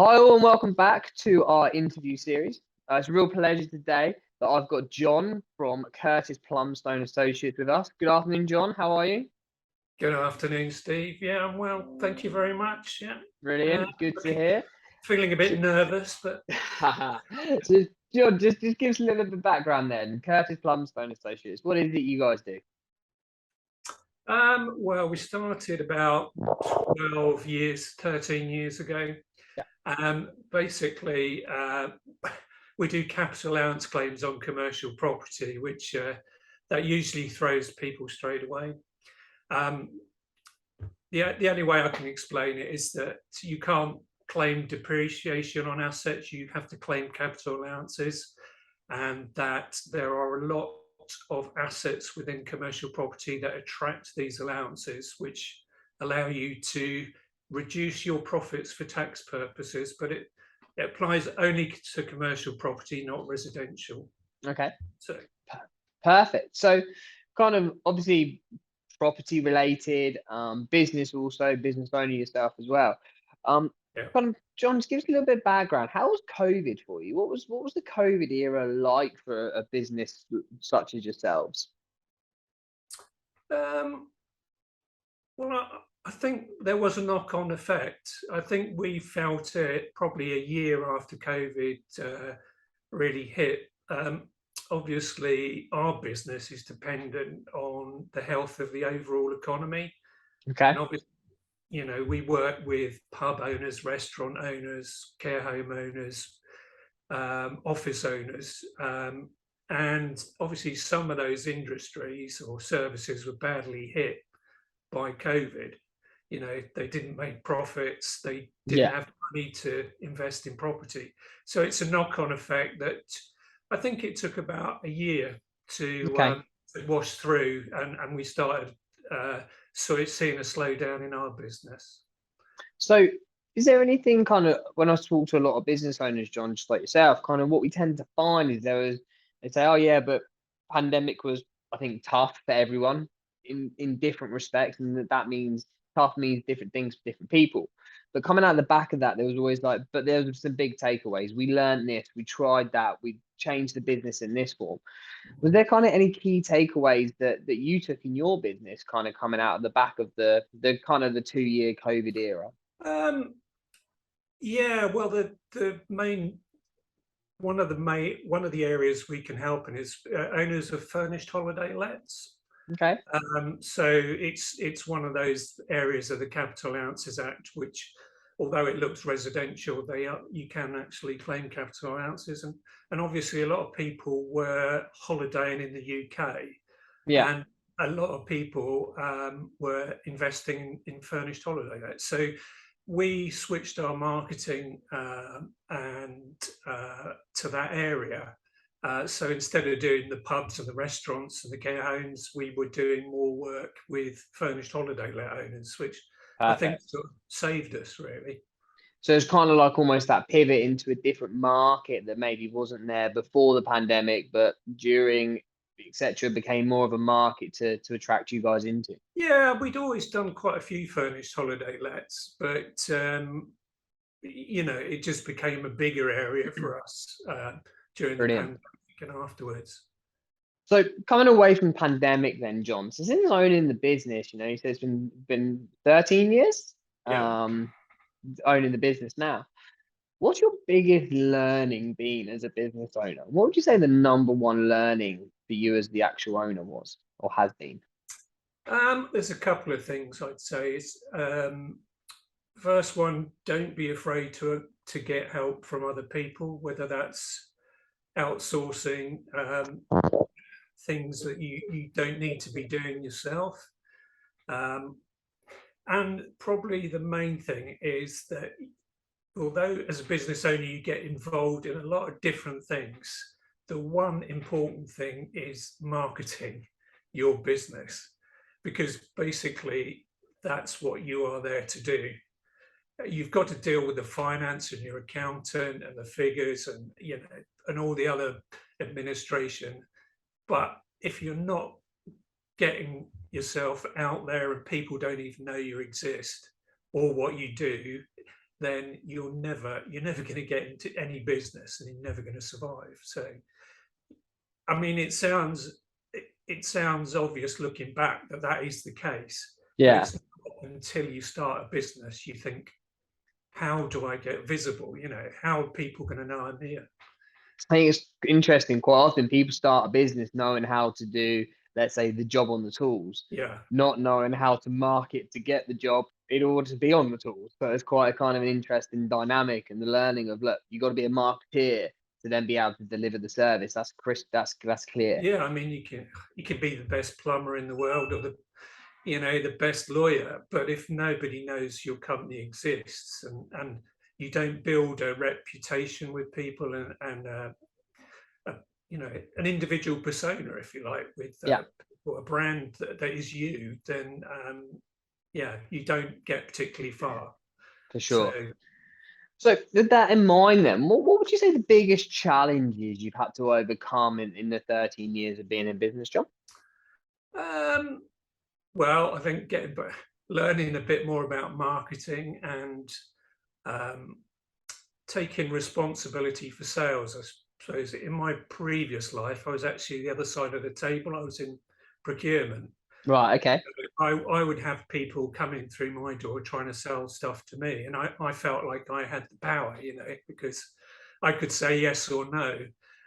Hi all and welcome back to our interview series. It's a real pleasure today that I've got John from Curtis Plumstone Associates with us. Good afternoon, John. How are you? Good afternoon, Steve. Yeah, I'm well. Thank you very much. Yeah, Brilliant. Good to hear. feeling a bit nervous, but So, John, just give us a little bit of background then. Curtis Plumstone Associates. What is it you guys do? well, we started about 12 years, 13 years ago. Yeah. Basically, we do capital allowance claims on commercial property, which that usually throws people straight away. Um, the only way I can explain it is that you can't claim depreciation on assets, you have to claim capital allowances, and that there are a lot of assets within commercial property that attract these allowances, which allow you to reduce your profits for tax purposes, but it applies only to commercial property, not residential. Okay. So Perfect. So, kind of obviously property related, business also, business owner yourself as well. yeah. Kind of, John, just give us a little bit of background. How was COVID for you? What was the COVID era like for a business such as yourselves? Um, well, I think there was a knock-on effect. I think we felt it probably a year after COVID really hit. Obviously, our business is dependent on the health of the overall economy, Okay. and obviously, we work with pub owners, restaurant owners, care home owners, office owners, and obviously some of those industries or services were badly hit by COVID. They didn't make profits, they didn't Yeah. have money to invest in property. So it's a knock-on effect that I think it took about a year Okay. to wash through, and we started seeing a slowdown in our business. So, is there anything kind of when I talk to a lot of business owners, John, just like yourself, kind of what we tend to find is they say, oh yeah, but pandemic was, I think, tough for everyone in different respects, and that means tough means different things for different people. But coming out the back of that, there was always like, but there was some big takeaways. We learned this, we tried that, we changed the business in this form. Was there kind of any key takeaways that you took in your business, kind of coming out of the back of the kind of the 2 year COVID era? Um, yeah, well, the main one of the areas we can help in is owners of furnished holiday lets. Okay. So it's one of those areas of the Capital Allowances Act, which, although it looks residential, you can actually claim capital allowances, and obviously a lot of people were holidaying in the UK, Yeah. and a lot of people were investing in furnished holiday lets. So we switched our marketing and to that area. So instead of doing the pubs and the restaurants and the care homes, we were doing more work with furnished holiday let owners, which I think Perfect. sort of saved us really. So it's kind of like almost that pivot into a different market that maybe wasn't there before the pandemic, but during, etc., became more of a market to attract you guys into. Yeah, we'd always done quite a few furnished holiday lets, but it just became a bigger area for us during the Brilliant. pandemic and afterwards. So coming away from pandemic then, John, so since owning the business, you said it's been 13 years Yeah. owning the business now. What's your biggest learning been as a business owner? What would you say the number one learning for you as the actual owner was or has been? There's a couple of things I'd say. First one, don't be afraid to get help from other people, whether that's outsourcing things that you don't need to be doing yourself. Um, and probably the main thing is that although as a business owner you get involved in a lot of different things, the one important thing is marketing your business, because basically that's what you are there to do. You've got to deal with the finance and your accountant and the figures and and all the other administration. But if you're not getting yourself out there and people don't even know you exist or what you do, then you're never going to get into any business, and you're never going to survive. So, I mean, it sounds obvious looking back that is the case. But Yeah. it's not until you start a business you think, how do I get visible? How are people going to know I'm here? I think it's interesting. Quite often people start a business knowing how to do, let's say, the job on the tools, Yeah. not knowing how to market to get the job in order to be on the tools. So it's quite a kind of an interesting dynamic, and the learning of, look, you got to be a marketeer to then be able to deliver the service. That's that's clear. Yeah, I mean, you can be the best plumber in the world, or the best lawyer, but if nobody knows your company exists, and you don't build a reputation with people, and an individual persona, if you like, with Yeah, a brand that is you, then you don't get particularly far. for So sure. So with that in mind, then, what would you say the biggest challenges you've had to overcome in the 13 years of being in business, John? well, I think learning a bit more about marketing, and um, taking responsibility for sales. I suppose in my previous life, I was actually the other side of the table. I was in procurement. Right. Okay. I would have people coming through my door trying to sell stuff to me, and I felt like I had the power, because I could say yes or no.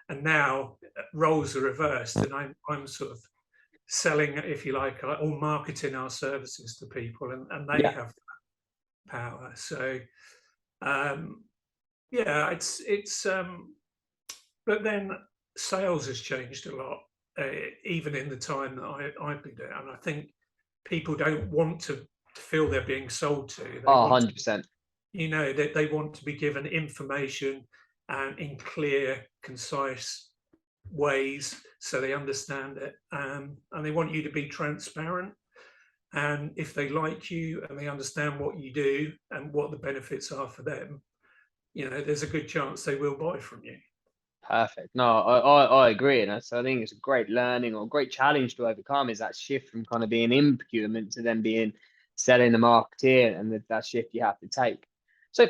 And now roles are reversed, and I'm sort of selling, if you like, or marketing our services to people, and they Yeah. have power. So yeah, but then sales has changed a lot, even in the time that I've been there. And I think people don't want to feel they're being sold to. They Oh, want, 100%. they want to be given information, and in clear, concise ways, so they understand it. And they want you to be transparent. And if they like you and they understand what you do and what the benefits are for them, there's a good chance they will buy from you. Perfect. No, I agree. And I think it's a great learning or great challenge to overcome, is that shift from kind of being in procurement to then being selling the marketeer, and that shift you have to take. So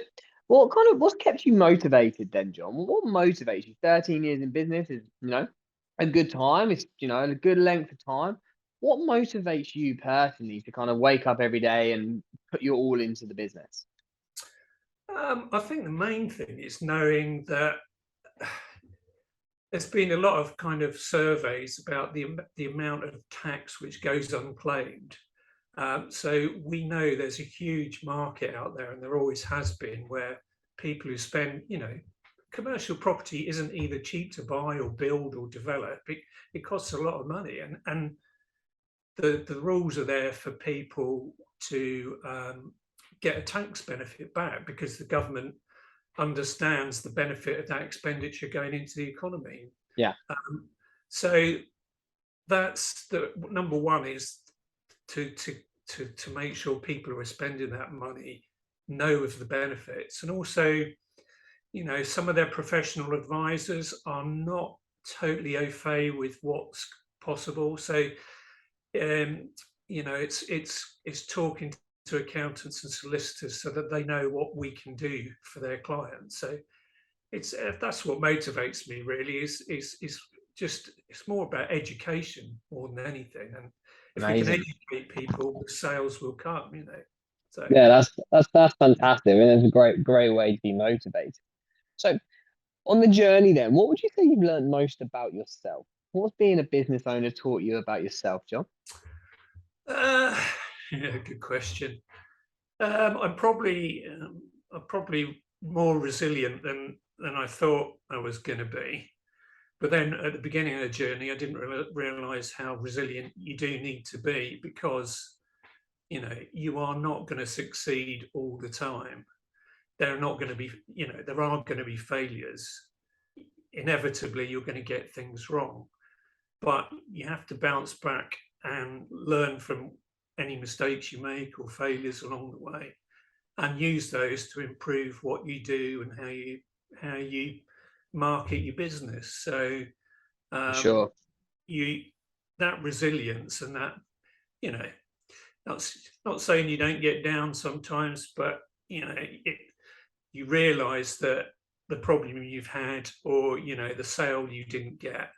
what's kept you motivated then, John? What motivates you? 13 years in business is, a good time. It's, a good length of time. What motivates you personally to kind of wake up every day and put your all into the business? I think the main thing is knowing that there's been a lot of kind of surveys about the amount of tax which goes unclaimed. So we know there's a huge market out there, and there always has been, where people who spend, commercial property isn't either cheap to buy or build or develop. It costs a lot of money, and the rules are there for people to get a tax benefit back, because the government understands the benefit of that expenditure going into the economy. Yeah, So that's the number one, is to make sure people who are spending that money know of the benefits. And also, some of their professional advisors are not totally au fait with what's possible. So it's talking to accountants and solicitors so that they know what we can do for their clients. So that's what motivates me, really, is just, it's more about education more than anything. And if we can amazing. educate people, the sales will come. So Yeah, that's fantastic. I mean, that's a great way to be motivated. So on the journey then, what would you say you've learned most about yourself? What's being a business owner taught you about yourself, John? uh, yeah, good question. I'm probably more resilient than I thought I was going to be. But then at the beginning of the journey, I didn't realize how resilient you do need to be, because you are not going to succeed all the time. There are not going to be, there are going to be failures. Inevitably, you're going to get things wrong, but you have to bounce back and learn from any mistakes you make or failures along the way, and use those to improve what you do and how you market your business. So For um, sure. you that resilience, and that, you know that's not saying you don't get down sometimes, but you realize that the problem you've had, or the sale you didn't get,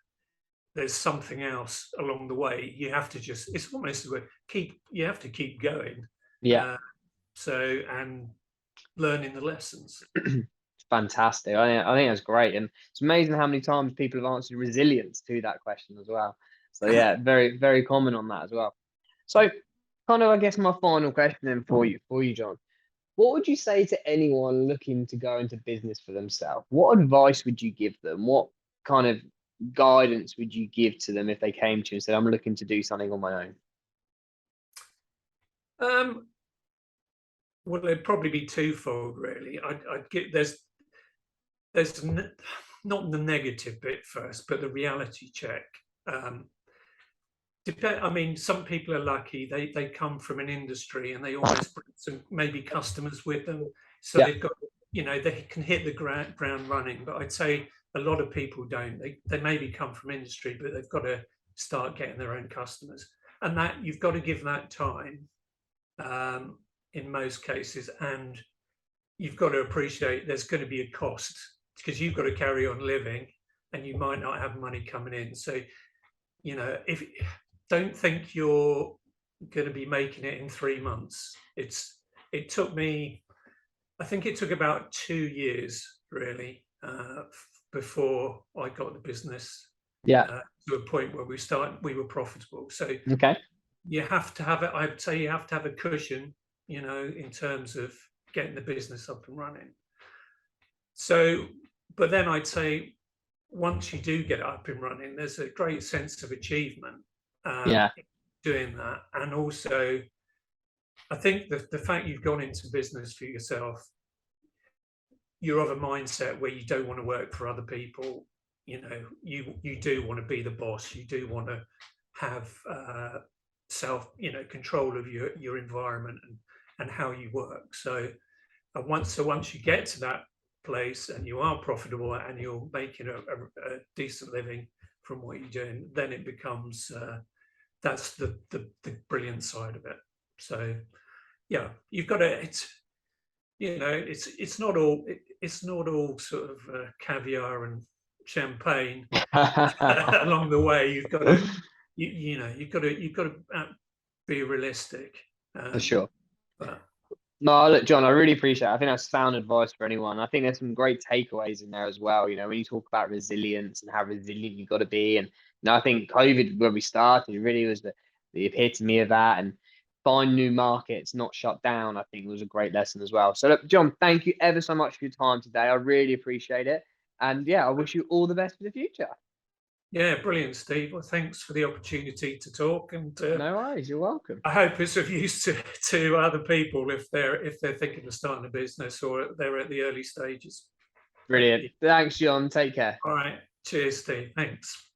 there's something else along the way. You have to just, it's almost you have to keep going. Yeah. And learning the lessons. Fantastic. I think that's great. And it's amazing how many times people have answered resilience to that question as well. So yeah, very, very common on that as well. So kind of, I guess my final question then for you, John. What would you say to anyone looking to go into business for themselves? What advice would you give them? What kind of guidance would you give to them if they came to you and said, I'm looking to do something on my own? Well, it'd probably be twofold, really. I'd get there's not the negative bit first, but the reality check. I mean, some people are lucky; they come from an industry and they almost bring some maybe customers with them, so they've got they can hit the ground running. But I'd say a lot of people don't. They maybe come from industry, but they've got to start getting their own customers, and that you've got to give that time. In most cases, and you've got to appreciate there's going to be a cost, because you've got to carry on living and you might not have money coming in. So if don't think you're going to be making it in 3 months. It took me, I think it took about 2 years really before I got the business to a point where we were profitable. So okay, you have to have it. I'd say you have to have a cushion, in terms of getting the business up and running. So, but then I'd say once you do get it up and running, there's a great sense of achievement doing that. And also, I think the fact you've gone into business for yourself, you're of a mindset where you don't want to work for other people. You do want to be the boss. You do want to have control of your environment and how you work. So once you get to that place and you are profitable and you're making a decent living from what you're doing, then it becomes that's the brilliant side of it. So yeah, you've got to, it's not all sort of caviar and champagne along the way. You've got to you've got to be realistic. For sure. No, look, John, I really appreciate it. I think that's sound advice for anyone. I think there's some great takeaways in there as well. When you talk about resilience and how resilient you've got to be. And I think COVID, when we started, really was the epitome of that. And find new markets, not shut down, I think was a great lesson as well. So look, John, thank you ever so much for your time today. I really appreciate it. And yeah, I wish you all the best for the future. Yeah, brilliant, Steve. Well, thanks for the opportunity to talk. And no worries, you're welcome. I hope it's of use to other people if they're thinking of starting a business or they're at the early stages. Brilliant. Thanks, John. Take care. All right. Cheers, Steve. Thanks.